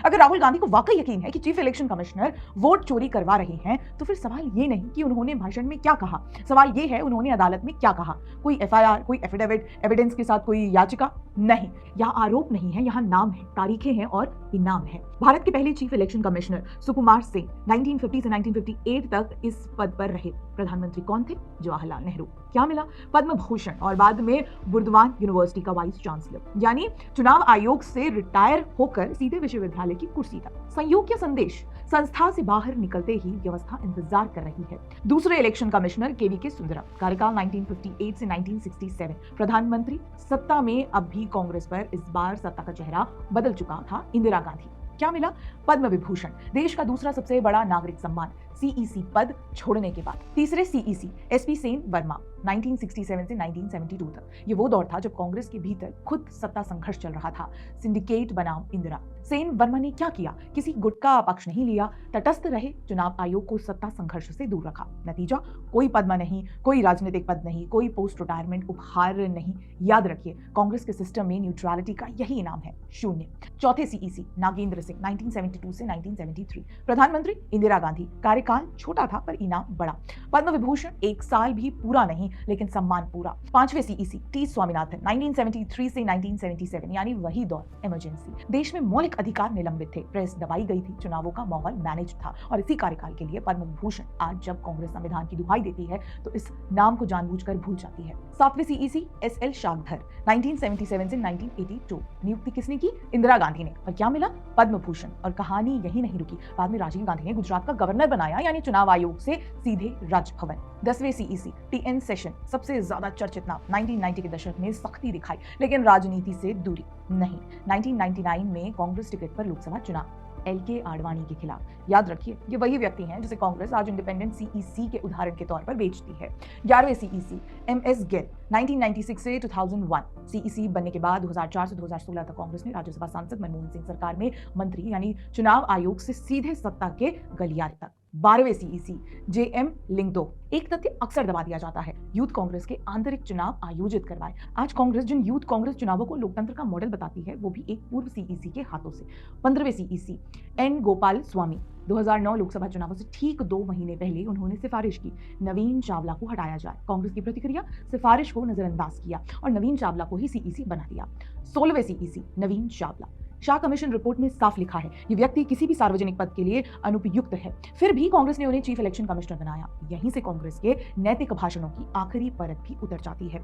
अगर राहुल गांधी को वाकई यकीन है कि चीफ इलेक्शन कमिश्नर वोट चोरी करवा रहे हैं, तो फिर सवाल ये नहीं कि उन्होंने भाषण में क्या कहा, सवाल ये है उन्होंने अदालत में क्या कहा। कोई एफआईआर, कोई एफिडेविट, एविडेंस के साथ कोई याचिका नहीं। यहाँ आरोप नहीं है, यहाँ नाम है, तारीखें हैं और इनाम है। भारत के पहले चीफ इलेक्शन कमिश्नर सुकुमार सिंह 1950 से 1958 तक इस पद पर रहे। प्रधानमंत्री कौन थे? जवाहरलाल नेहरू। क्या मिला? पद्म भूषण और बाद में बुर्दवान यूनिवर्सिटी का वाइस चांसलर। यानी चुनाव आयोग से रिटायर होकर सीधे विश्वविद्यालय की कुर्सी तक। संयोग या संदेश? संस्था से बाहर निकलते ही व्यवस्था इंतजार कर रही है। दूसरे इलेक्शन कमिश्नर केवीके सुंदरम, कार्यकाल 1958 से 1967। प्रधानमंत्री सत्ता में अब भी कांग्रेस पर इस बार सत्ता का चेहरा बदल चुका था, इंदिरा गांधी। क्या मिला? पद्म विभूषण, देश का दूसरा सबसे बड़ा नागरिक सम्मान, सीईसी पद छोड़ने के बाद। तीसरे सीईसी एसपी सेन वर्मा 1967 से 1972 तक। ये वो दौर था जब कांग्रेस के भीतर खुद सत्ता संघर्ष चल रहा था। सिंडिकेट बनाम इंदिरा। सेन वर्मा ने क्या किया? किसी गुट का पक्ष नहीं लिया, तटस्थ रहे, चुनाव आयोग को सत्ता संघर्ष से दूर रखा। नतीजा? कोई पद्म नहीं, कोई राजनीतिक पद नहीं, कोई पोस्ट रिटायरमेंट उपहार नहीं। याद रखिए, कांग्रेस के सिस्टम में न्यूट्रलिटी का यही इनाम है, शून्य। चौथे सीईसी नागेंद्र सिंह 1972 से 1973। प्रधानमंत्री इंदिरा गांधी, कार्यकाल छोटा था पर इनाम बड़ा। पद्म विभूषण 1 साल भी पूरा नहीं, लेकिन सम्मान पूरा। पांचवें सीईसी टी स्वामीनाथन 1973 से 1977, यानी वही दौर, इमरजेंसी। देश में मौलिक अधिकार निलंबित थे, प्रेस दबाई गई थी, चुनावों का माहौल मैनेज था, और इसी कार्यकाल के लिए पद्म विभूषण आज जब कांग्रेस संविधान की दुहाई देती है तो इस नाम को जानबूझकर भूल जाती है। सातवें सीईसी एसएल शागधर 1977 से 1982। नियुक्ति किसने की? इंदिरा गांधी ने। और क्या मिला? पद्म भूषण। और कहानी यही नहीं रुकी, बाद में राजीव गांधी ने गुजरात का गवर्नर बनाया, यानी चुनाव आयोग से सीधे राजभवन। 10वें सीईसी टीएन सेशन, सबसे ज्यादा चर्चित नाम। 1990 के दशक में सख्ती दिखाई, लेकिन राजनीति से दूरी नहीं। 1999 में कांग्रेस टिकट पर लोकसभा चुनाव, एलके आडवाणी के खिलाफ। याद रखिए, ये वही व्यक्ति हैं जिसे कांग्रेस आज इंडिपेंडेंट सीईसी के उदाहरण के तौर पर बेचती है। 11वें सीईसी एमएस गिल 1996 से 2001। सीईसी बनने के बाद 2004 से 2016 तक कांग्रेस ने राज्यसभा सांसद मनमोहन सिंह सरकार में मंत्री, यानी चुनाव आयोग से सीधे सत्ता के गलियारे तक। 12वें सीईसी जेएम लिंगदो। एक तथ्य अक्सर दबा दिया जाता है, यूथ कांग्रेस के आंतरिक चुनाव आयोजित करवाए। आज कांग्रेस जिन यूथ कांग्रेस चुनावों को लोकतंत्र का मॉडल बताती है, वो भी एक पूर्व सीईसी के हाथों से। 15वें सीईसी एन गोपाल स्वामी 2009 लोकसभा चुनावों से ठीक 2 महीने पहले उन्होंने सिफारिश की, नवीन चावला को हटाया जाए। कांग्रेस की प्रतिक्रिया? सिफारिश को नजरअंदाज किया और नवीन चावला को ही सीईसी बना दिया। 16वें सीईसी नवीन चावला। शाह कमीशन रिपोर्ट में साफ लिखा है, ये व्यक्ति किसी भी सार्वजनिक पद के लिए अनुपयुक्त है, फिर भी कांग्रेस ने उन्हें चीफ इलेक्शन कमिश्नर बनाया। यहीं से कांग्रेस के नैतिक भाषणों की आखिरी परत भी उतर जाती है।